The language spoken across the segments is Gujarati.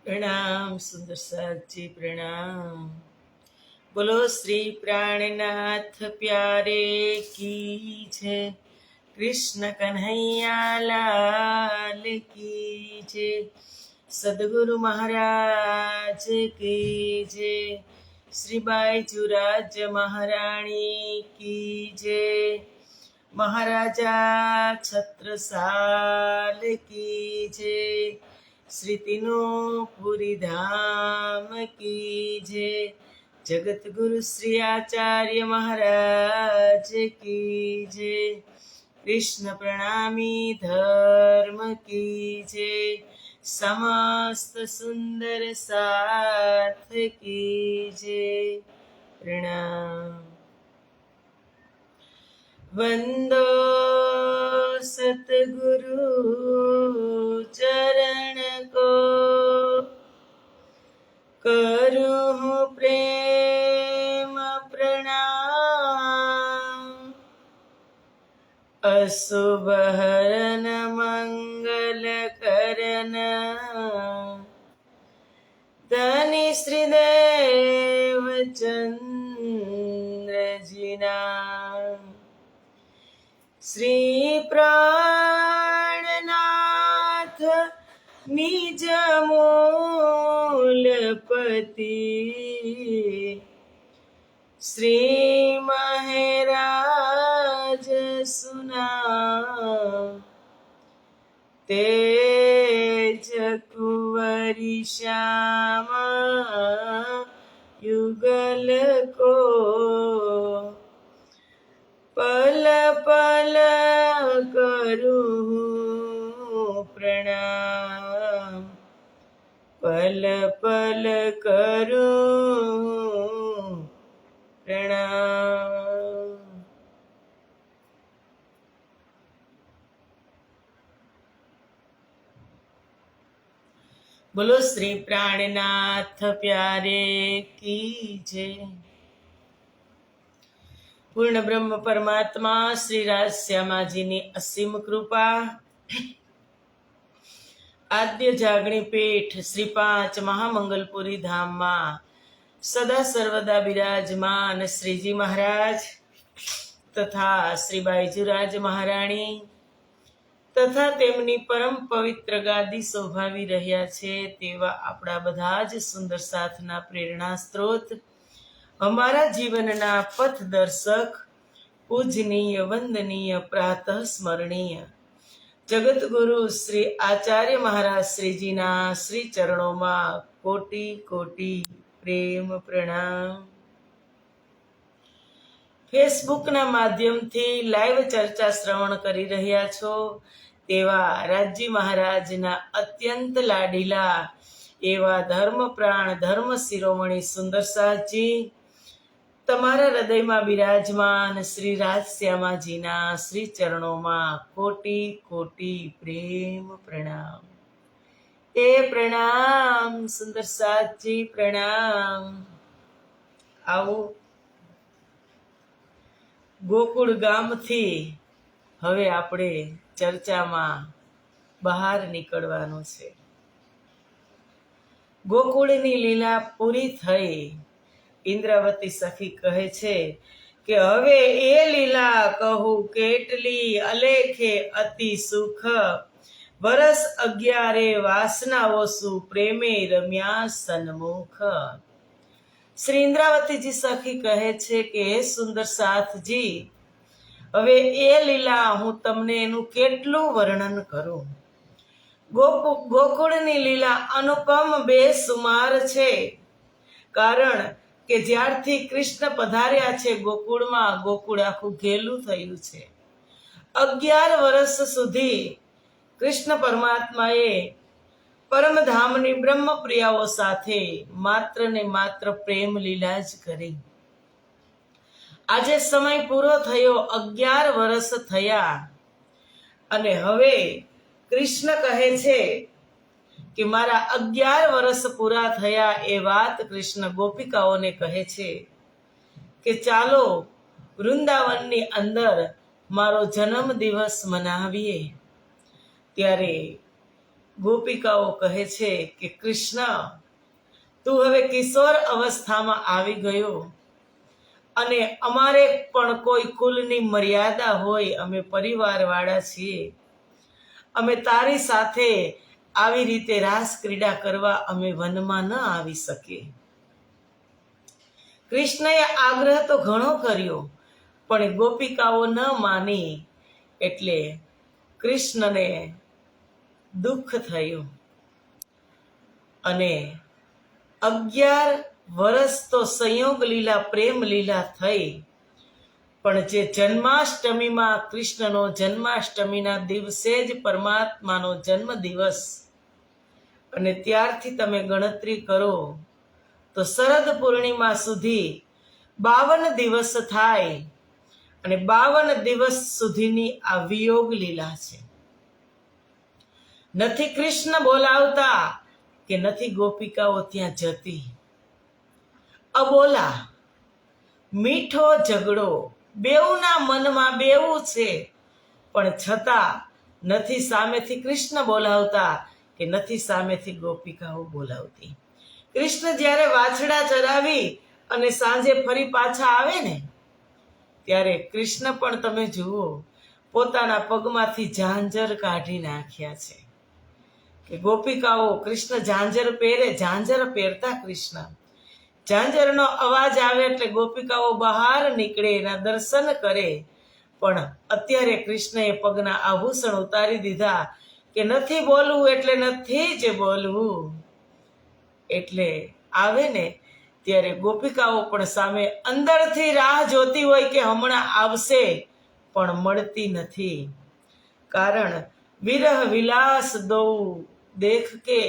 प्रणाम सुंदर साथ जी प्रणाम। बोलो श्री प्राणनाथ प्यारे की जय। कृष्ण कन्हैया लाल की जय। सदगुरु महाराज की जय। श्री बाईजुराज महाराणी की जय। महाराजा छत्रसाल की जय। श्री तीनों पुरी धाम की जय। जगत गुरु श्री आचार्य महाराज की जय। कृष्ण प्रणामी धर्म की जय। समस्त सुंदर साथ की जय। प्रणाम। वंदो सतगुरु चरण को, करूँ प्रेम प्रणाम। अशुभ हरन मंगल करन, धनी श्रीदेव चंद्र जिना। श्री प्राणनाथ निज मूलपति, श्री महराज सुना। तेज कुंवरी श्यामा युगल को, पल पल करूँ प्रणाम। पल पल करूँ प्रणाम। बोलो श्री प्राणनाथ प्यारे की जय। પૂર્ણ બ્રહ્મ પરમાત્મા શ્રી રાજશ્યામાજીની અસીમ કૃપા, આદ્ય જાગણી પીઠ શ્રી પાંચ મહામંગલપુરી ધામમાં સદા સર્વદા બિરાજમાન શ્રીજી મહારાજ તથા શ્રી બાઈજુરાજ મહારાણી તથા તેમની પરમ પવિત્ર ગાદી શોભાવી રહ્યા છે તેવા આપણા બધા જ સુંદર સાથના પ્રેરણા સ્ત્રોત, हमारा जीवनना पथ दर्शक, पूजनीय वंदनीय प्रातः स्मरणीय जगत गुरु श्री आचार्य महाराज श्री जी ना श्री चरणों में कोटि कोटि प्रेम प्रणाम। फेसबुक ना माध्यम थी लाइव चर्चा श्रवण करी रह्या छो तेवा राजी महाराज ना अत्यंत लाडीला एवा धर्म प्राण धर्म शिरोमणि सुंदर साथ जी તમારા હૃદયમાં બિરાજમાન શ્રી રાજશ્યામાજીના શ્રી ચરણોમાં કોટી કોટી પ્રેમ પ્રણામ। એ પ્રણામ સુંદર સાથજી પ્રણામ। આવો ગોકુળ ગામથી હવે આપણે ચર્ચામાં બહાર નીકળવાનું છે। ગોકુળની લીલા પૂરી થઈ। ઇન્દ્રાવતી સખી કહે છે કે હવે એ લીલા કહું કેટલી અલેખે અતિ સુખ, વરસ 11 વાસનાઓ સુ પ્રેમે રમ્યા સન્મુખ। શ્રી ઇન્દ્રાવતીજી સખી કહે છે કે હે સુંદર સાથજી, હવે એ લીલા હું તમને એનું કેટલું વર્ણન કરું। ગોકુળની લીલા અનુપમ બેસુમાર છે, કારણ કે જ્યારથી કૃષ્ણ પધાર્યા છે ગોકુળમાં, ગોકુળ આખું ઘેલું થયું છે। 11 વર્ષ સુધી કૃષ્ણ પરમાત્માએ પરમધામની બ્રહ્મપ્રિયાઓ સાથે માત્ર ને માત્ર પ્રેમ લીલા જ કરી। આજે સમય પૂરો થયો, 11 વર્ષ થયા અને હવે કૃષ્ણ કહે છે કે મારા 11 વર્ષ પૂરા થયા એ વાત કૃષ્ણ ગોપિકાઓને કહે છે કે ચાલો વૃંદાવનની અંદર મારો જન્મ દિવસ મનાવીએ। ત્યારે ગોપિકાઓ કહે છે કે કૃષ્ણ, તું હવે કિશોર અવસ્થામાં આવી ગયો અને અમારે પણ કોઈ કુલની મર્યાદા હોય, અમે પરિવારવાળા છીએ, અમે તારી સાથે આવી રીતે રાસ ક્રીડા કરવા અમે વનમાં ન આવી શકીએ. કૃષ્ણએ આગ્રહ તો ઘણો કર્યો, પણ ગોપિકાઓ ન માની, એટલે કૃષ્ણને દુઃખ થયું અને 11 વર્ષ તો સંયોગ લીલા પ્રેમ લીલા થઈ. પણ જે જન્માષ્ટમીમાં કૃષ્ણનો જન્માષ્ટમીના દિવસે જ પરમાત્માનો જન્મ દિવસ, અને ત્યારથી તમે ગણતરી કરો તો શરદ પૂર્ણિમા સુધી 52 દિવસ થાય, અને 52 દિવસ સુધીની આ વિયોગ લીલા છે. નથી કૃષ્ણ બોલાવતા કે નથી ગોપિકાઓ ત્યાં જતી. અબોલા મીઠો ઝઘડો, બેઉના મનમાં બેવું છે, પણ છતાં નથી સામેથી કૃષ્ણ બોલાવતા કે નથી સામેથી ગોપિકાઓ બોલાવતી. કૃષ્ણ જ્યારે વાછડા ચરાવી અને સાંજે ફરી પાછા આવે ને, ત્યારે કૃષ્ણ પણ તમે જુઓ પોતાના પગમાંથી ઝાંઝર કાઢી નાખ્યા છે. કે ગોપિકાઓ કૃષ્ણ ઝાંઝર પહેરે, ઝાંઝર પહેરતા કૃષ્ણ, ઝાંઝરનો અવાજ આવે એટલે ગોપિકાઓ બહાર નીકળે, એના દર્શન કરે. પણ અત્યારે કૃષ્ણએ પગના આભૂષણ ઉતારી દીધા કે નથી બોલવું એટલે નથી જ બોલવું. એટલે આવે ને ત્યારે ગોપિકાઓ પણ સામે અંદરથી રાહ જોતી હોય કે હમણાં આવશે, પણ મળતી નથી. કારણ વિરહ વિલાસ દો દેખ કે,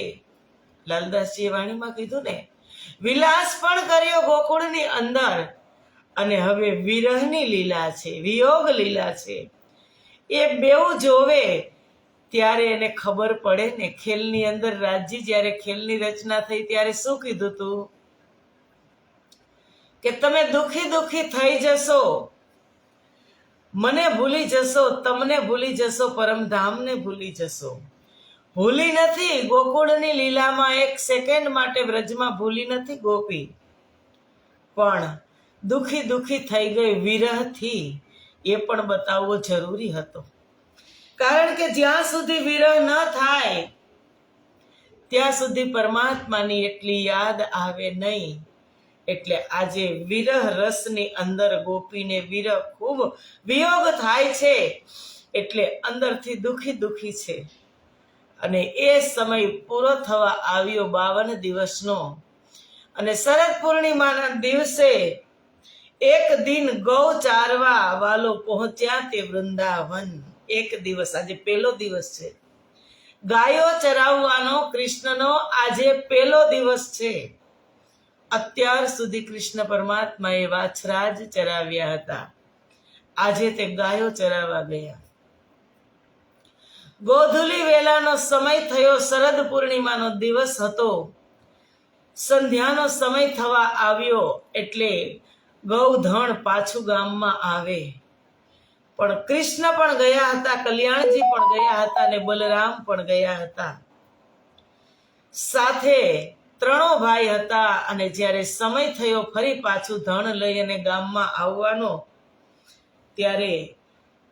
લાલદાસજીએ વાણીમાં કીધું ને, વિલાસ પણ કર્યો ગોકુળની અંદર, અને હવે વિરહની લીલા છે, વિયોગ લીલા છે. એ બેઉ જોવે ત્યારે એને ખબર પડે ને. ખેલની અંદર રાજજી જ્યારે ખેલની રચના થઈ ત્યારે શું કીધું તું કે તમે દુખી દુખી થઈ જશો, મને ભૂલી જશો, તમને ભૂલી જશો, પરમધામને ભૂલી જશો. ભૂલી નથી ગોકુળની લીલામાં, એક સેકન્ડ માટે વ્રજમાં ભૂલી નથી ગોપી, પણ દુખી દુખી થઈ ગઈ વિરહથી, એ પણ બતાવવો જરૂરી હતો. કારણ કે જ્યાં સુધી વિરહ ન થાય ત્યાં સુધી પરમાત્માની એટલી યાદ આવે નહીં. એટલે આજે વિરહ રસની અંદર ગોપીને વિરહ ખૂબ વિયોગ થાય છે, એટલે અંદરથી દુખી દુખી છે. અને એ સમય પૂરો થવા આવ્યો 52 દિવસનો, અને શરદ પૂર્ણિમાના દિવસે એક દિન ગૌ ચારવા વાલો પહોંચ્યા તે વૃંદાવન. એક દિવસ, આજે પહેલો દિવસ છે ગાયો ચરાવવાનો, કૃષ્ણનો આજે પહેલો દિવસ છે. અત્યાર સુધી કૃષ્ણ પરમાત્માએ વાછરા જ ચરાવ્યા હતા, આજે તે ગાયો ચરાવવા ગયા. ગોધુલી વેલાનો સમય થયો, શરદ પૂર્ણિમાનો દિવસ હતો, સંધ્યાનો સમય થવા આવ્યો, એટલે ગૌધણ પાછું ગામમાં આવે. પણ કૃષ્ણ પણ ગયા હતા, કલ્યાણજી પણ ગયા હતા, અને બલરામ પણ ગયા હતા. સાથે 3 ભાઈ હતા. અને જ્યારે સમય થયો ફરી પાછું ધણ લઈ અને ગામમાં આવવાનો, ત્યારે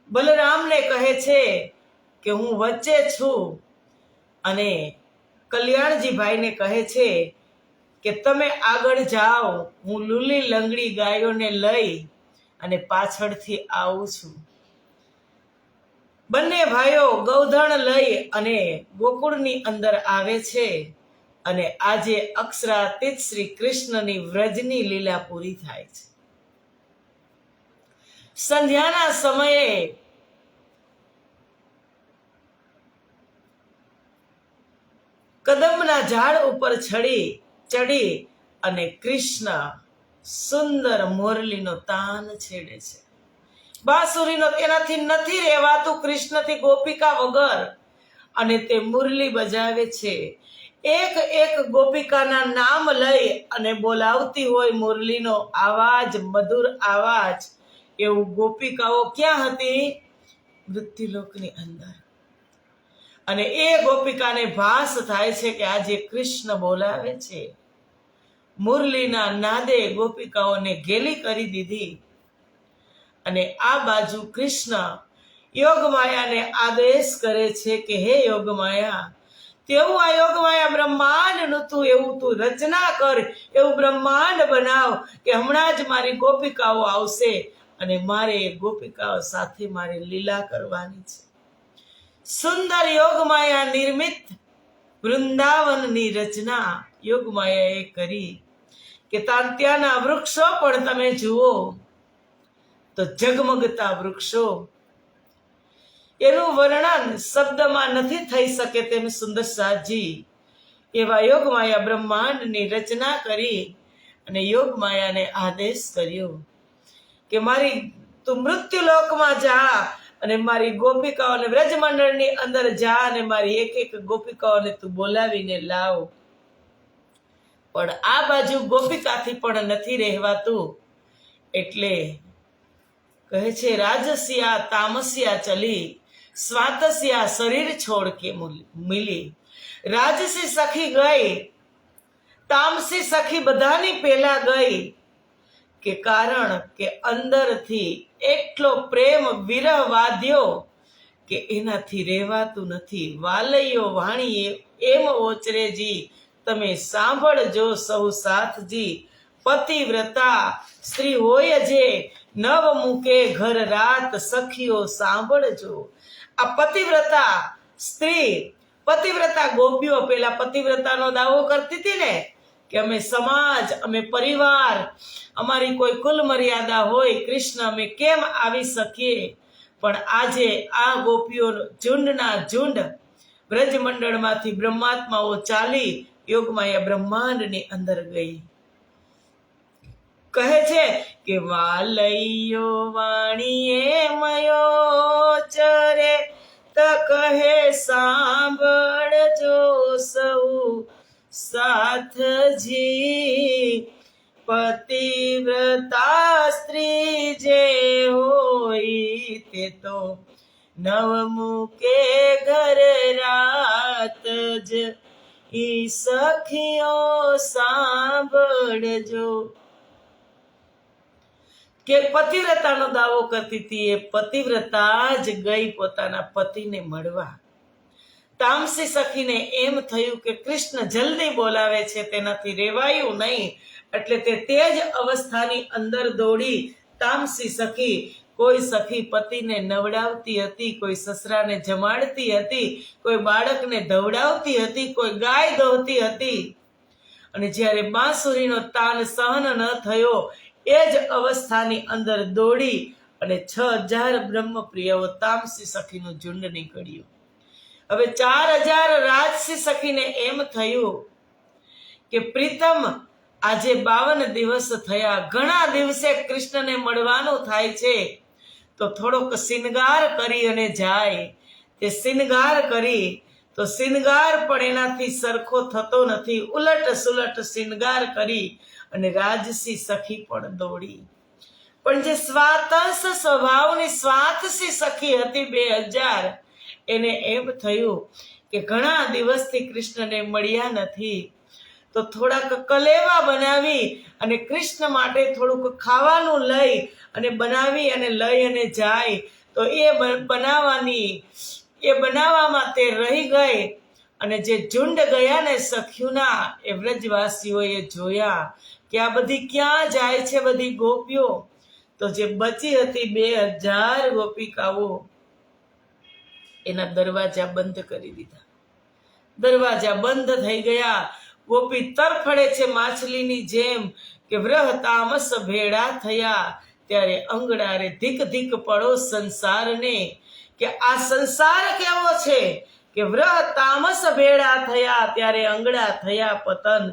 બલરામને કહે છે કે હું વચ્ચે છું, અને કલ્યાણજી ભાઈને કહે છે કે તમે આગળ જાઓ, હું લૂલી લંગડી ગાયોને લઈ અને પાછળથી આવું છું. બંને ભાઈઓ ગૌધણ લઈ અને ગોકુળની અંદર આવે છે, અને આજે અક્ષરાતીત શ્રી કૃષ્ણની વ્રજની લીલા પૂરી થાય છે. સંધ્યાના સમયે કદમના ઝાડ ઉપર ચડી અને કૃષ્ણ સુંદર મોરલીનો તાન છેડે છે. બાંસુરીનો, એનાથી નથી રહેવાતું કૃષ્ણથી ગોપિકા વગર, અને તે મુરલી બજાવે છે. એક એક ગોપિકાના નામ લઈ અને બોલાવતી હોય મુરલીનો આવાજ, મધુર આવાજ. એવું ગોપિકાઓ ક્યાં હતી? મૃત્યુલોકની અંદર. અને એ ગોપિકાને ભાસ થાય છે કે આજે કૃષ્ણ બોલાવે છે. મુરલીના નાદે ગોપિકાઓને ઘેલી કરી દીધી. અને આ બાજુ કૃષ્ણ યોગમાયાને આદેશ કરે છે કે હે યોગમાયા, તેવું આ યોગમાયા બ્રહ્માંડનું તું એવું તું રચના કર, એવું બ્રહ્માંડ બનાવ કે હમણાં જ મારી ગોપિકાઓ આવશે અને મારે ગોપિકાઓ સાથે મારે લીલા કરવાની છે. સુંદર યોગમાયા નિર્મિત વૃંદાવનની રચના યોગમાયાએ કરી કે ત્યાંના વૃક્ષો પણ તમે જુઓ તો ઝગમગતા વૃક્ષો, એનું વર્ણન શબ્દમાં નથી થઈ શકે તેમ સુંદર સાજી એવા યોગમાયા બ્રહ્માંડની રચના કરી અને યોગમાયાને આદેશ કર્યો કે મારી તું મૃત્યુલોકમાં જા અને મારી ગોપિકાઓને વ્રજમંડળની અંદર જા અને મારી એક એક ગોપિકાઓને તું બોલાવીને લાવ. પણ આ બાજુ ગોપિકાથી પણ નથી રહેવાતું, એટલે કહે છે રાજસ્યા તામસ્યા ચલી સ્વાતસ્યા શરીર છોડ કે મિલી. રાજસી સખી ગઈ, તામસી સખી બધાની પહેલા ગઈ, કે કારણ કે અંદરથી એટલો પ્રેમ વિરહ વાદ્યો કે એનાથી રહેવાતું નથી. વાલૈયો વાણીએ એમ ઓચરેજી, તમે સાંભળજો સૌ સાથજી. પતિવ્રતા સ્ત્રી હોય જે નવ મૂકે ઘર રાત, સખીઓ સાંભળજો. આ પતિવ્રતા સ્ત્રી, પતિવ્રતા ગોપીઓ પેલા પતિવ્રતાનો દાવો કરતી હતી ને કે અમે સમાજ, અમે પરિવાર, અમારી કોઈ કુલ મર્યાદા હોય, કૃષ્ણ અમે કેમ આવી શકીએ. પણ આજે આ ગોપીઓ ઝુંડના ઝુંડ વ્રજમંડળમાંથી બ્રહ્માત્માઓ ચાલી યોગમાયા બ્રહ્માંડની અંદર ગઈ. કહે છે કે વાલૈયો વાણીએ મયો ચરે, ત કહે સાંભળજો સૌ સાથજી. પતિવ્રતા સ્ત્રી જે હોય તે તો નવ મૂકે ઘર રાત જ, ઈ સખીઓ સાંભળજો. કે પતિવ્રતાનો દાવો કરતી હતી એ પતિવ્રતા જ ગઈ પોતાના પતિને મળવા. તામસી સખીને એમ થયું કે કૃષ્ણ જલ્દી બોલાવે છે, તેનાથી રેવાયું નહીં, એટલે તે જ અવસ્થાની અંદર દોડી. તામસી સખી, કોઈ સખી પતિને નવડાવતી હતી, કોઈ સસરાને જમાડતી હતી, કોઈ બાળકને ધવડાવતી હતી, કોઈ ગાય દોહતી હતી. અને જ્યારે બાંસુરીનો તાન સહન ન થયો એ જ અવસ્થાની અંદર દોડી અને 6000 બ્રહ્મપ્રિયાઓ તામસી સખીનું ઝુંડ નીકળ્યું. હવે 4000 રાજસી સખીને એમ થયું કે પ્રીતમ આજે 52 દિવસ થયા, ઘણા દિવસે કૃષ્ણને મળવાનું થાય છે, તો થોડોક શિનગાર કરી અને જાય. તે શિનગાર કરી તો શિનગાર પણ એનાથી સરખો થતો નથી, ઉલટ સુલટ શિનગાર કરી અને રાજસી સખી પણ દોડી. પણ જે સ્વાતંસ સ્વભાવની સ્વાતસી સખી હતી 2000, એને એમ થયું કે ઘણા દિવસથી કૃષ્ણને મળ્યા નથી, તો થોડાક કલેવા બનાવી અને કૃષ્ણ માટે થોડુંક ખાવાનું લઈ અને બનાવી અને લઈ અને જાય. તો એ બનાવવામાં તે રહી ગઈ. અને જે ઝુંડ ગયા ને સખીઓના, એ વ્રજવાસીઓએ જોયા કે આ બધી ક્યાં જાય છે બધી ગોપીઓ. તો જે બચી હતી 2000 ગોપિકાઓ, એના દરવાજા બંધ કરી દીધા. દરવાજા બંધ થઈ ગયા. ગોપી તરફડે છે માછલીની જેમ કે વ્રહ તામસ ભેળા થયા. ત્યારે અંગડારે ધીક ધીક પડો સંસારને, કે આ સંસાર કેવો છે કે વ્રહ તામસ ભેળા થયા. ત્યારે અંગડા થયા પતન,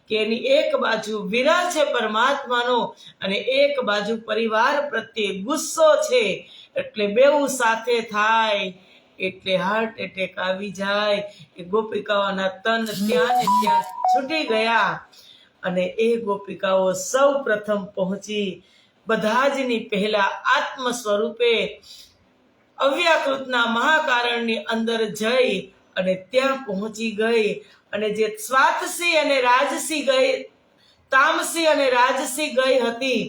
કે એની એક બાજુ વિરહ છે પરમાત્માનો અને એક બાજુ પરિવાર પ્રત્યે ગુસ્સો છે. એટલે બેઉ સાથે થાય એટલે હાર્ટ એટેક આવી જાય. એ ગોપિકાઓના તન ત્યાં ને ત્યાં છૂટી ગયા. અને એ ગોપિકાઓ સૌ પ્રથમ પહોંચી બધા જની પહેલા આત્મ સ્વરૂપે અવ્યાકૃતના મહાકારણની અંદર જઈ અને ત્યાં પહોંચી ગઈ અને જે સ્વાતસી અને રાજસી ગઈ, તામસી અને રાજસી ગઈ હતી,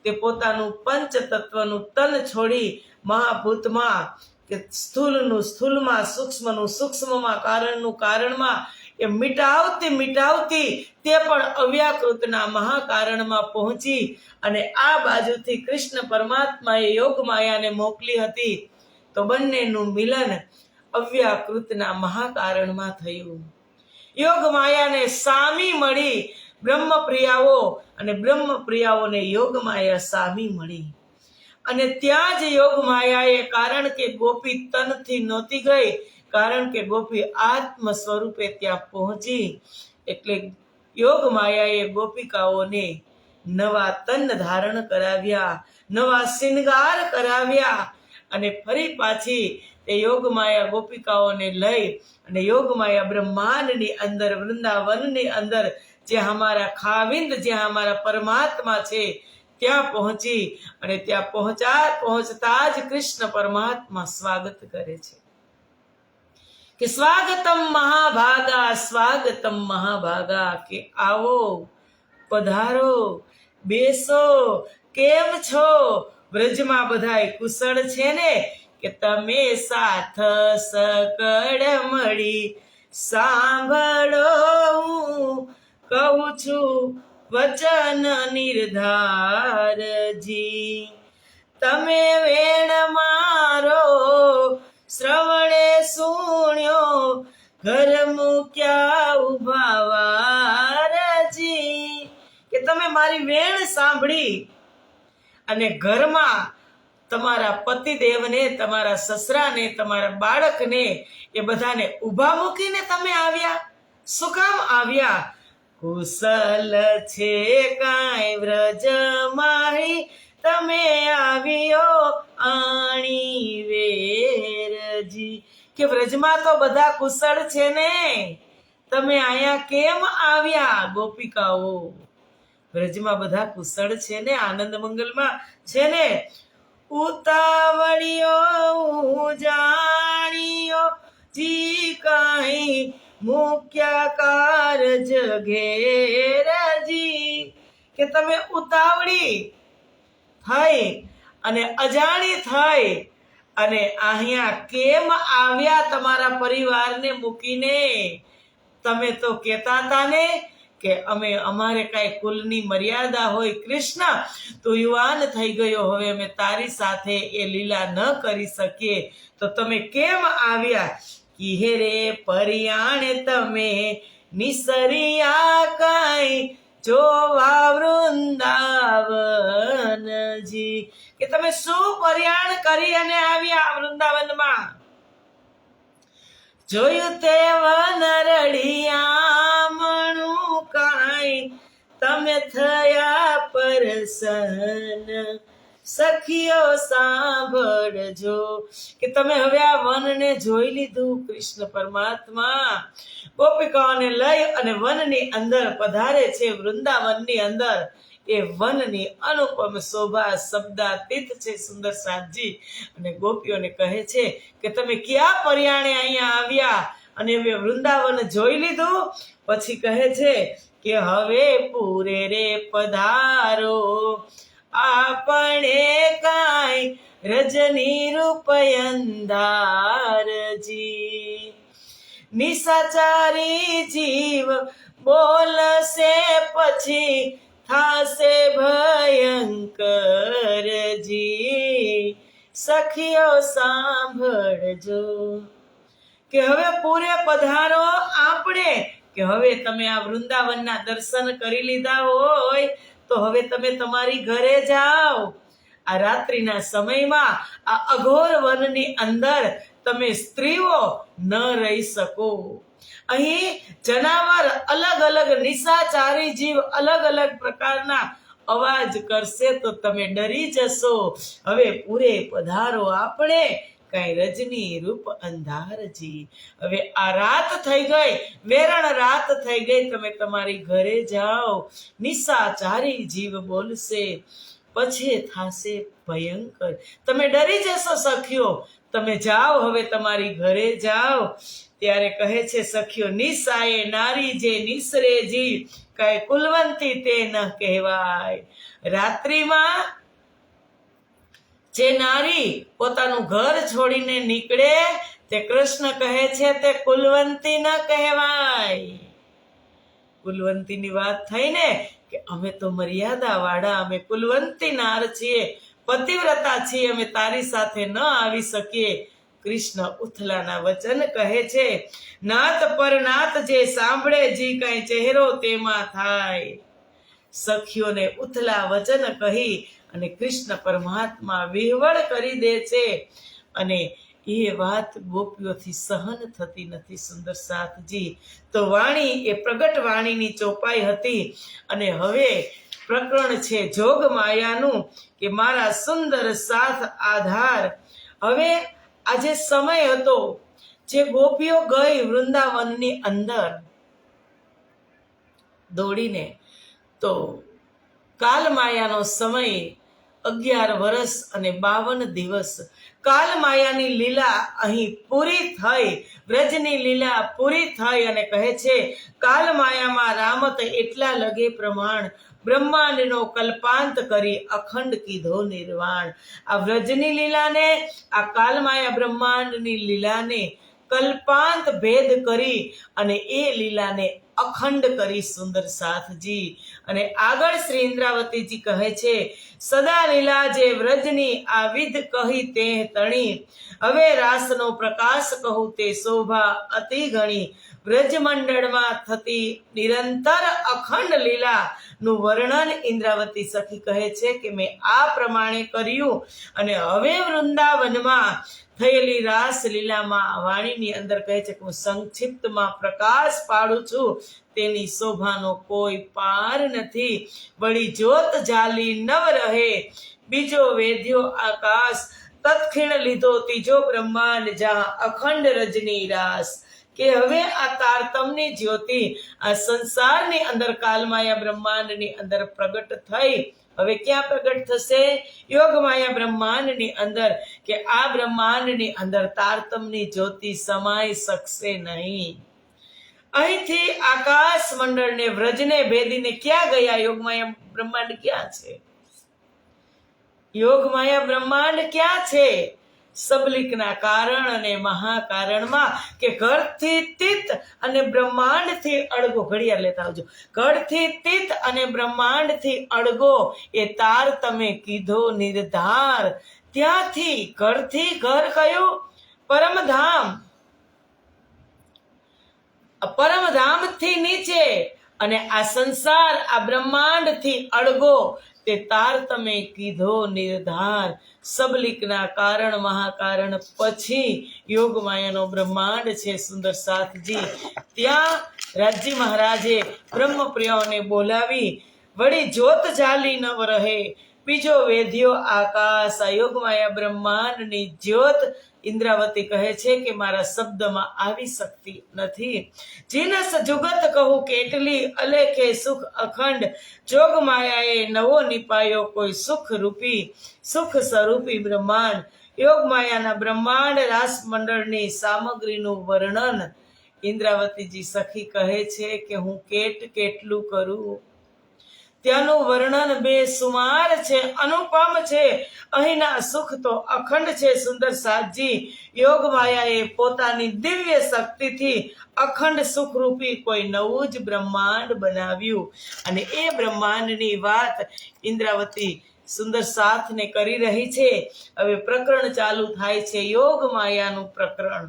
તે પોતાનું પંચ તત્વનું તન છોડી મહાભૂતમાં કે સ્થૂલનું સ્થૂલમાં, સૂક્ષ્મનું સૂક્ષ્મમાં, કારણનું કારણમાં એ મિટાવતી તે પણ અવ્યાકૃતના મહાકારણમાં પહોંચી અને આ બાજુથી કૃષ્ણ પરમાત્માએ યોગ માયાને મોકલી હતી, તો બંનેનું મિલન અવ્યાકૃતના મહાકારણમાં થયું. યોગ માયાને સામી મળી બ્રહ્મપ્રિયાઓ અને બ્રહ્મપ્રિયાઓને યોગ માયા સામી મળી. અને ત્યાં જ યોગ માયાએ, કારણ કે ગોપી તનથી નહોતી ગઈ, કારણ કે ગોપી આત્મ સ્વરૂપે ત્યાં પહોંચી, એટલે યોગ માયાએ ગોપિકાઓને નવા તન ધારણ કરાવ્યા, નવા શિંગાર કરાવ્યા અને ફરી પાછી તે યોગ માયા ગોપિકાઓને લઈ અને યોગ માયા બ્રહ્માંડની અંદર, વૃંદાવનની અંદર, જ્યાં અમારા ખાવિંદ, જ્યાં અમારા પરમાત્મા છે, ત્યાં પહોંચી અને ત્યાં પહોંચતા જ કૃષ્ણ પરમાત્મા સ્વાગત કરે છે કે સ્વાગતમ મહાભાગા, સ્વાગતમ મહાભાગા, કે આવો, પધારો, બેસો, કેમ છો? વ્રજમાં બધાય કુશળ છે ને? કે તમે સાથ સકળ મળી સાંભળો, હું કહું છું વચન નિર્ધારજી. તમે વેણ મારો શ્રવણે સુણ્યો, ઘર મૂક્યા ઉભા વારજી. કે તમે મારી વેણ સાંભળી અને ઘરમાં તમારા પતિદેવને, તમારા સસરાને, તમારા બાળકને, એ બધાને ઊભા મૂકીને તમે આવ્યા. શું કામ આવ્યા? કુશલ છે કાંઈ વ્રજ માહી, તમે આવ્યો આણી વેરજી. કે વ્રજમાં તો બધા કુશળ છે ને, તમે અહીંયા કેમ આવ્યા? ગોપિકાઓ, વ્રજમાં બધા કુશળ છે ને, આનંદ મંગલમાં છે ને? ઉતાવળિયો જાણિયો જી કાંઈ મુક્યા કારજ ઘેરજી. કે તમે ઉતાવળી થઈ અને અજાણી થઈ અને અહીંયા કેમ આવ્યા તમારા પરિવારને મૂકીને? તમે તો કહેતા હતા ને કે અમારે કાંઈ કુલની મર્યાદા હોય, કૃષ્ણ તું યુવાન થઈ ગયો, હવે અમે તારી સાથે એ લીલા ન કરી શકીએ, તો તમે કેમ આવ્યા? કિહે રે પરિયાણે તમે નિસરિયા કાંઈ જોવા વૃંદાવનજી. કે તમે શું પરિયાણ કરી અને આવ્યા વૃંદાવનમાં? જોયું તે વનરળિયામણું કાંઈ તમે થયા પરસન, સખીઓ સાંભળજો. કે તમે હવે આ વનને જોઈ લીધું. કૃષ્ણ પરમાત્મા ગોપિકાઓને લઈ અને વનની અંદર પધારે છે. વૃંદાવનની અંદર એ વનની અનુપમ શોભા શબ્દાતીત છે સુંદર સાતજી. અને ગોપીઓને કહે છે કે તમે ક્યાં પર્યાણે અહીંયા આવ્યા અને હવે વૃંદાવન જોઈ લીધું? પછી કહે છે કે હવે પૂરે રે પધારો, આપણે કાંઈ રજની રૂપયંધારજી. નિશાચારી જીવ બોલશે પછી થાશે ભયંકરજી. સખીઓ સાંભળજો. કે હવે પૂરે પધારો આપણે, કે હવે તમે આ વૃંદાવનના દર્શન કરી લીધા હોય તો હવે તમે તમારી ઘરે જાઓ. આ રાત્રિના સમયમાં આ અઘોર વનની અંદર તમે સ્ત્રીઓ ન રહી શકો. અહીં જનાવર અલગ અલગ, નિશાચારી જીવ અલગ અલગ પ્રકારના અવાજ કરશે તો તમે ડરી જશો. હવે પૂરે પધારો આપણે, કાંઈ રજની રૂપ અંધારજી. હવે આ રાત થઈ ગઈ, વેરણ રાત થઈ ગઈ, તમે તમારી ઘરે જાઓ. નિશાચારી જીવ બોલશે પછી થાશે ભયંકર. તમે ડરી જશો સખીઓ. તમે જાઓ, હવે તમારી ઘરે જાઓ. ત્યારે કહે છે સખીઓ, નિસાયે નારી જે નિસરે જી, કાંઈ કુલવંતી તે ન કહેવાય. રાત્રિમાં જે નારી પોતાનું ઘર છોડીને નીકળે તે કૃષ્ણ કહે છે તે કુલવંતી ન કહેવાય. કુલવંતીની વાત થઈ ને કે અમે તો મર્યાદા વાળા, અમે કુલવંતી નાર છીએ, પતિવ્રતા છીએ, અમે તારી સાથે ન આવી શકીએ. કૃષ્ણ ઉથલાના વચન કહે છે, નાથ પર નાથ જે સાંભળે જી, કઈ ચહેરો તેમાં થાય. સખીઓને ઉથલા વચન કહી અને કૃષ્ણ પરમાત્મા વિહવળ કરી દે છે અને એ વાત ગોપીઓથી સહન થતી નથી. સુંદર સાથજી, તો વાણી એ પ્રગટ વાણીની ચોપાઈ હતી. અને હવે પ્રકરણ છે જોગ માયાનું કે મારા સુંદર સાથ આધાર. હવે આજે સમય હતો જે ગોપીઓ ગઈ વૃંદાવનની અંદર દોડીને, તો કાલમાયાનો સમય 11 વર્ષ અને 52 દિવસ કાલમાયાની લીલા અહીં પૂરી થઈ, વ્રજની લીલા પૂરી થઈ. અને કહે છે કાલમાયામાં રામત એટલા લગે પ્રમાણ, બ્રહ્માંડનો કલ્પાંત કરી અખંડ કીધો નિર્વાણ. આ વ્રજની લીલાને, આ કાલમાયા બ્રહ્માંડની લીલાને કલ્પાંત ભેદ કરી અને એ લીલાને અખંડ કરી. સુંદર સાથજી, અને આગળ શ્રી ઇન્દ્રાવતીજી કહે છે, સદા લીલા જે વ્રજની આ વિધ કહી તે તણી, હવે રાસનો પ્રકાશ કહું તે શોભા અતિ ઘણી. વ્રજમંડળમાં થતી નિરંતર અખંડ લીલા નું વર્ણન ઇન્દ્રાવતી સખી કહે છે કે મેં આ પ્રમાણે કર્યું. અને હવે વૃંદાવનમાં થયેલી રાસ લીલામાં વાણીની અંદર કહે છે કે હું સંક્ષિપ્તમાં પ્રકાશ પાડું છું, તેની શોભાનો કોઈ પાર નથી. વળી જોત જાલી નવ રહે, બીજો વેધ્યો આકાશ, તત્ક્ષણ લીધો ત્રીજો બ્રહ્માંડ, જ્યાં અખંડ રજની રાસ. કે હવે આ તારતમની જ્યોતિ આ સંસારની અંદર કાલમાયા બ્રહ્માંડની અંદર પ્રગટ થઈ. હવે ક્યાં પ્રગટ થશે? યોગમાયા બ્રહ્માંડની અંદર. કે આ બ્રહ્માંડની અંદર તારતમની જ્યોતિ સમાઈ શકશે નહીં. અહીંથી આકાશ મંડળને વ્રજને ભેદીને ક્યાં ગયા? યોગમાયા બ્રહ્માંડ ક્યાં છે? યોગમાયા બ્રહ્માંડ ક્યાં છે? સબલિકના કારણ અને મહાકારણમાં. કે ઘરથી તીત અને બ્રહ્માંડથી અડગો, ઘડિયાળ લેતા આવજો, ઘરથી તીત અને બ્રહ્માંડથી અડગો એ તાર તમે કીધો નિર્ધાર. ત્યાંથી ઘરથી, ઘર કયું? પરમધામ. પરમધામથી નીચે અને આ સંસાર આ બ્રહ્માંડથી અડગો તે તાર તમે કીધો નિર્ધાર. સબલિકના કારણ મહાકારણ પછી યોગમાયાનો બ્રહ્માંડ છે. સુંદર સાથજી, ત્યાં રાજજી મહારાજે બ્રહ્મપ્રિયોને બોલાવી, વળી જોત જાલી નવ રહે, બીજો વેધ્યો આકાશ. આ યોગમાયા બ્રહ્માંડની જ્યોત ઇન્દ્રાવતી કહે છે કે મારા શબ્દમાં આવી શકતી નથી. જીનસ જુગત કહું કેટલી, અલેખે સુખ અખંડ, જોગ માયાએ નવો નિપાયો કોઈ સુખ રૂપી, સુખ સ્વરૂપી બ્રહ્માંડ. યોગ માયાના બ્રહ્માંડ રાસ મંડળની સામગ્રીનું વર્ણન ઇન્દ્રાવતીજી સખી કહે છે કે હું કેટલું કરું. ત્યાંનું વર્ણન બેસુમાર છે, અનુપમ છે. અહીંના સુખ તો અખંડ છે. સુંદર સાથજી, યોગ માયાએ પોતાની દિવ્ય શક્તિથી અખંડ સુખરૂપી કોઈ નવું જ બ્રહ્માંડ બનાવ્યું. અને એ બ્રહ્માંડની વાત ઇન્દ્રાવતી સુંદર સાથને કરી રહી છે. હવે પ્રકરણ ચાલુ થાય છે, યોગ માયાનું પ્રકરણ.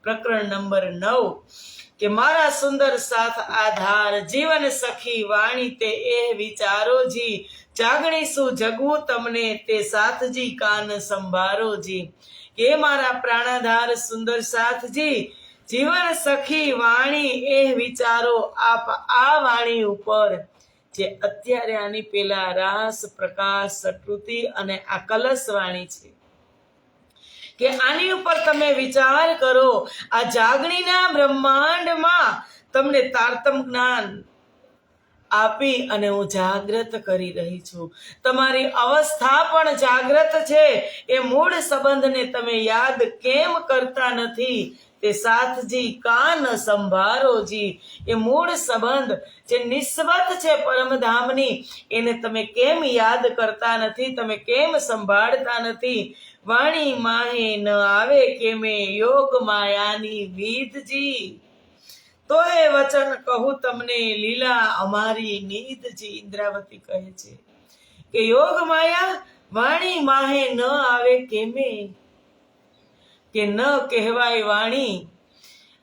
પ્રકરણ નંબર 9 કે મારા સુંદર સાથ આધાર, જીવન સખી વાણી તે એ વિચારો જી, જાગણી શું જગવું તમને તે સાથજી કાન સંભારો જી. કે મારા પ્રાણાધાર સુંદર સાથજી, જીવન સખી વાણી એ વિચારો આપ આ વાણી ઉપર. જે અત્યારે આની પેલા રાસ, પ્રકાશ, સકૃતિ અને આ કલશ વાણી છે, કે આની ઉપર તમે વિચાર કરો. આ જાગણીના બ્રહ્માંડમાં તમને તારતમ જ્ઞાન આપી અને હું જાગ્રત કરી રહી છું. તમારી અવસ્થા પણ જાગ્રત છે. એ મૂળ સંબંધને તમે યાદ કેમ કરતા નથી? તે સાથજી કાન સંભારોજી. એ મૂળ સંબંધ જે નિસ્બત છે પરમધામની, એને તમે કેમ યાદ કરતા નથી? તમે કેમ સંભાળતા નથી? વાણી માહે ન આવે કેમે યોગ માયાની વિધજી. તો એ વચન કહું તમને લીલા અમારી નિધજી. ઇન્દ્રાવતી કહે છે કે યોગ માયા વાણી માહે ન આવે કેમે, કે ન કહેવાય વાણી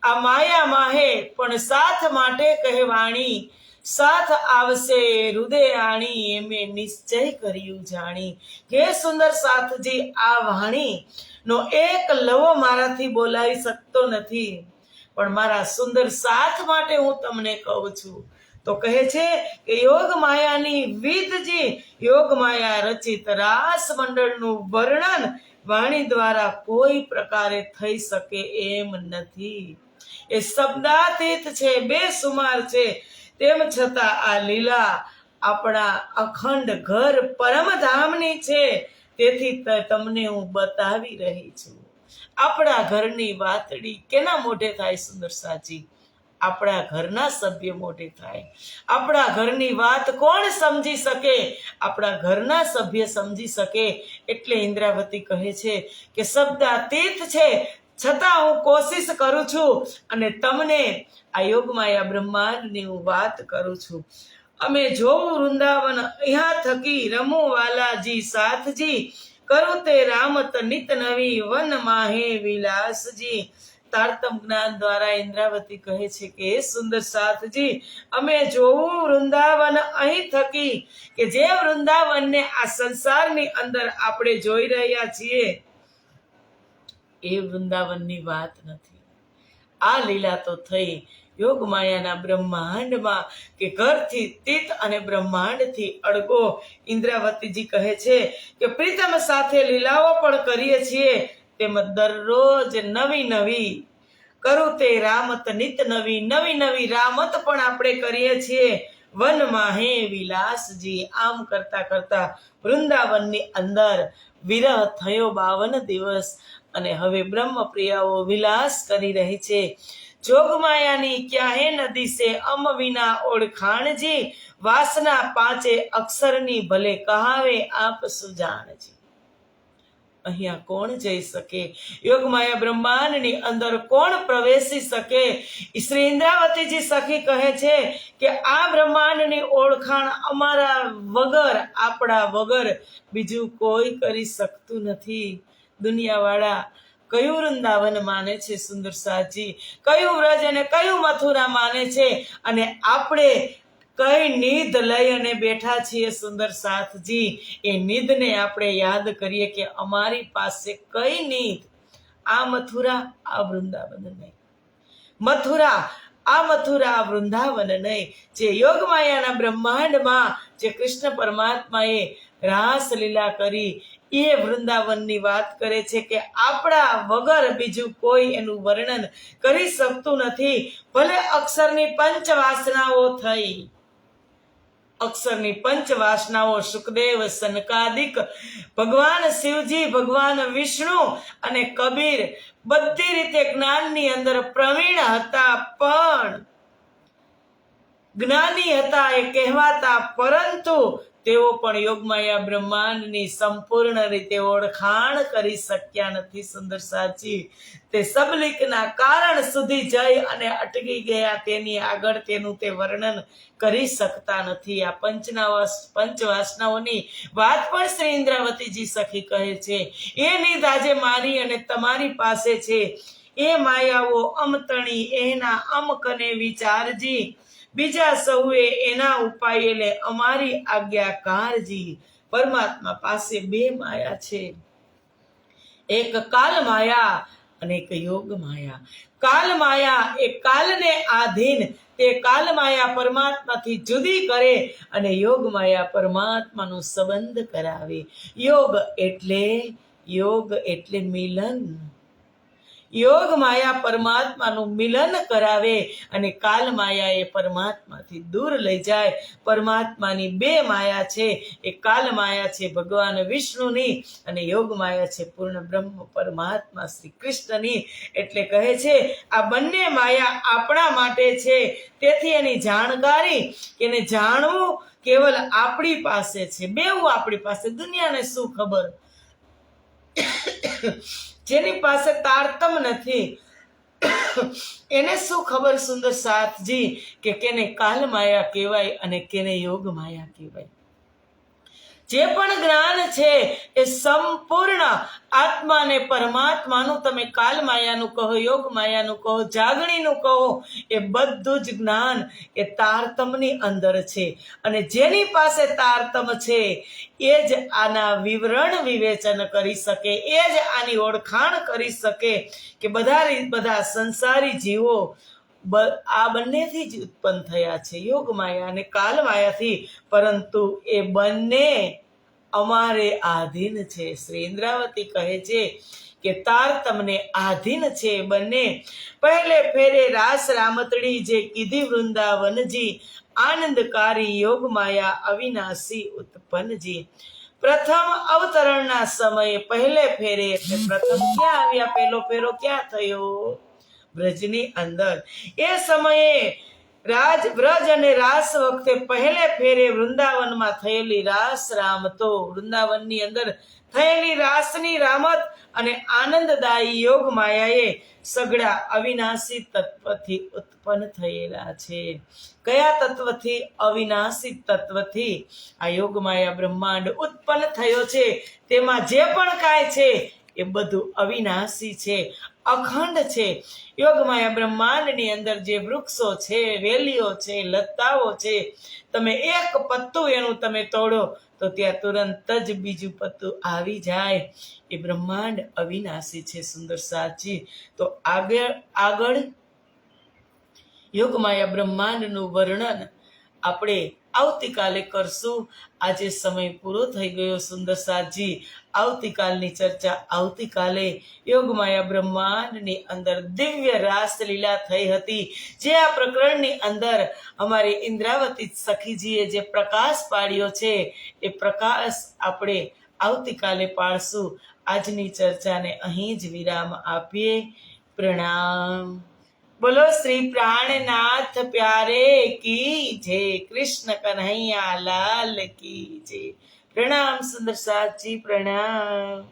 આ માયા માહે, પણ સાથ માટે કહેવાણી. સાથ આવશે હૃદય આણી, એમે નિશ્ચય કર્યું જાણી. હે સુંદર સાથજી, આ વાણી નો એક લવો મારાથી બોલાવી શકતો નથી, પણ મારા સુંદર સાથ માટે હું તમને કહું છું. તો કહે છે કે યોગ માયાની વિધજી, યોગ માયા રચિત રાસ મંડળનું વર્ણન વાણી દ્વારા કોઈ પ્રકારે થઈ શકે એમ નથી. એ શબ્દાતીત છે, બેસુમાર છે. તેમ છતાં આ લીલા આપણા અખંડ ઘર પરમધામની છે. તેથી તમને હું બતાવી રહી છું. આપણા ઘરની વાતડી કેના મોઢે થાય સુંદર સાજી? આપણા ઘરના સભ્ય મોઢે થાય. આપણા ઘરની વાત કોણ સમજી શકે? આપણા ઘરના સભ્ય સમજી શકે. એટલે ઇન્દ્રાવતી કહે છે કે શબ્દાતીત છે, છતાં હું કોશિશ કરું છું અને તમને આ યોગમાયા બ્રહ્માંડની હું વાત કરું છું. અમે જોવું વૃંદાવન અહીંયા થકી રમું વાલાજી સાથજી, કરું તે રામત નિત નવી વન માહે વિલાસજી. તારતમ જ્ઞાન દ્વારા ઇન્દ્રાવતી કહે છે કે સુંદર સાથજી, અમે જોવું વૃંદાવન અહીં થકી, કે જે વૃંદાવનને આ સંસારની અંદર આપણે જોઈ રહ્યા છીએ એ વૃંદાવનની વાત નથી. આ લીલા તો થઈ યોગ માયાના બ્રહ્માંડમાં, કે ઘરથી તીત અને બ્રહ્માંડથી અડગો. ઇન્દ્રાવતીજી કહે છે કે પ્રીતમ સાથે લીલાઓ પણ કરીએ છીએ, તેમ દરરોજ નવી નવી કરું તે રામત નિત નવી, નવી નવી રામત પણ આપણે કરીએ છીએ. વનમાં હે વિલાસજી. આમ કરતા કરતા વૃંદાવનની અંદર વિરહ થયો 52 દિવસ, અને હવે બ્રહ્મપ્રિયાઓ વિલાસ કરી રહી છે. જોગમાયાની ક્યાં હે નદી છે અમ વિના ઓળખાણજી, વાસના 5 અક્ષરની ભલે કહાવે આપ સુજાણજી. અહીંયા કોણ જઈ શકે? યોગમાયા બ્રહ્માંડની અંદર કોણ પ્રવેશી શકે? શ્રી ઇન્દ્રાવતીજી સખી કહે છે કે આ બ્રહ્માંડની ઓળખાણ અમારા વગર, આપણા વગર બીજું કોઈ કરી શકતું નથી. દુનિયાવાળા કયું વૃંદાવન માને છે સુંદર સાજી? કયું વ્રજ અને કયું મથુરા માને છે? અને આપણે કઈ નિધ લઈ અને બેઠા છીએ સુંદર સાથજી? એ નિધને આપણે યાદ કરીએ કે અમારી પાસે કઈ નિધ? આ મથુરા, આ વૃંદાવન નહીં. મથુરા, આ મથુરા, આ વૃંદાવન નહીં. જે યોગમાયાના બ્રહ્માંડમાં જે કૃષ્ણ પરમાત્માએ રાસલીલા કરી એ વૃંદાવનની વાત કરે છે કે આપણા વગર બીજું કોઈ એનું વર્ણન કરી શકતું નથી. ભલે અક્ષરની 5 વાસનાઓ થઈ, અક્ષરની 5 વાસનાઓ સુખદેવ, સનકાદિક, ભગવાન શિવજી, ભગવાન વિષ્ણુ અને કબીર બધી રીતે જ્ઞાનની અંદર પ્રવીણ હતા, પણ જ્ઞાની હતા એ કહેવાતા, પરંતુ તેઓ પણ યોગમાયા બ્રહ્માંડની સંપૂર્ણ રીતે ઓળખાણ કરી શક્યા નથી સુંદર સાચી. તે સબલીકના કારણ સુધી જઈ અને અટકી ગયા, તેની આગળ તેનું તે વર્ણન કરી શકતા નથી. આ પંચવાસનાઓની વાત પણ શ્રી ઇન્દ્રાવતીજી સખી કહે છે. એ નિધ આજે મારી અને તમારી પાસે છે. એ માયાઓ અમતણી એના અમકને વિચારજી, બીજા સૌએ એના ઉપાય લે અમારી આજ્ઞાકારજી. પરમાત્મા પાસે 2 માયા છે, એક કાલ માયા અને એક યોગ માયા. કાલ માયા એ કાલને આધીન, તે કાલ માયા પરમાત્માથી જુદી કરે, અને યોગ માયા પરમાત્માનો સંબંધ કરાવે. યોગ એટલે મિલન. યોગ માયા પરમાત્માનું મિલન કરાવે અને કાલ માયા એ પરમાત્માથી દૂર લઈ જાય. પરમાત્માની બે માયા છે, એ કાલ માયા છે ભગવાન વિષ્ણુની અને યોગ માયા છે પૂર્ણ બ્રહ્મ પરમાત્મા શ્રી કૃષ્ણની. એટલે કહે છે આ બંને માયા આપણા માટે છે, તેથી એની જાણકારી, એને જાણવું કેવલ આપણી પાસે છે. બેઉ આપણી પાસે, દુનિયાને શું ખબર? જેની પાસે તારતમ નથી એને શું ખબર સુંદર સાથજી કે કેને કાલ માયા કહેવાય અને કેને યોગ માયા કહેવાય? જે પણ જ્ઞાન છે એ સંપૂર્ણ આત્માને પરમાત્માનું, તમે કાલ માયાનું કહો, યોગ માયાનું કહો, જાગણીનું કહો, એ બધું જ જ્ઞાન એ તારતમની અંદર છે. અને જેની પાસે તારતમ છે એ જ આના વિવરણ વિવેચન કરી શકે, એ જ આની ઓળખાણ કરી શકે કે બધા સંસારી જીવો આ બંનેથી જ ઉત્પન્ન થયા છે, યોગ માયા અને કાલ માયાથી. પરંતુ એ બંને અમારે આધીન છે. શ્રી ઇન્દ્રાવતી કહે છે કે તારતમને આધીન છે બંને. પહેલે ફેરે રાસ રામતડી જે કીધી વૃંદાવનજી, આનંદકારી યોગ માયા અવિનાશી ઉત્પન્નજી. પ્રથમ અવતરણના સમયે પહેલે ફેરે, એટલે પ્રથમ ક્યાં આવ્યા? પહેલો ફેરો ક્યાં થયો? બ્રજની અંદર. એ સમયે બ્રજ અને રાસ વખતે પહેલે ફેરે વૃંદાવનમાં થયેલી રાસ રામતો, વૃંદાવનની અંદર થયેલી રાસની રામત અને આનંદદાયી યોગ માયાએ સગડા અવિનાશી તત્વથી ઉત્પન્ન થયેલા છે. કયા તત્વથી? અવિનાશી તત્વથી આ યોગ માયા બ્રહ્માંડ ઉત્પન્ન થયો છે. તેમાં જે પણ કાંઈ છે એ બધું અવિનાશી છે, અખંડ છે. યોગમાયા બ્રહ્માંડની અંદર જે વૃક્ષો છે, વેલીઓ છે, લતાઓ છે, તમે એક પત્તું એનું તમે તોડો તો ત્યાં તુરંત જ બીજું પત્તું આવી જાય. એ બ્રહ્માંડ અવિનાશી છે સુંદર સાચી. તો આગળ યોગમાયા બ્રહ્માંડનું વર્ણન આપણે આવતીકાલે કરશું. આજે સમય પૂરો થઈ ગયો સુંદર સાજી. આવતીકાલની ચર્ચા આવતીકાલે. યોગમાયા બ્રહ્માંડની અંદર દિવ્ય રાસલીલા થઈ હતી, જે આ પ્રકરણની અંદર અમારી ઇન્દ્રાવતી સખીજીએ જે પ્રકાશ પાડ્યો છે એ પ્રકાશ આપણે આવતીકાલે પાડશું. આજની ચર્ચાને અહીં જ વિરામ આપીએ. પ્રણામ. બોલો શ્રી પ્રાણનાથ પ્યારે કી જય, કૃષ્ણ કન્હૈયા લાલ કી જય. પ્રણામ સુંદર સાચી, પ્રણામ.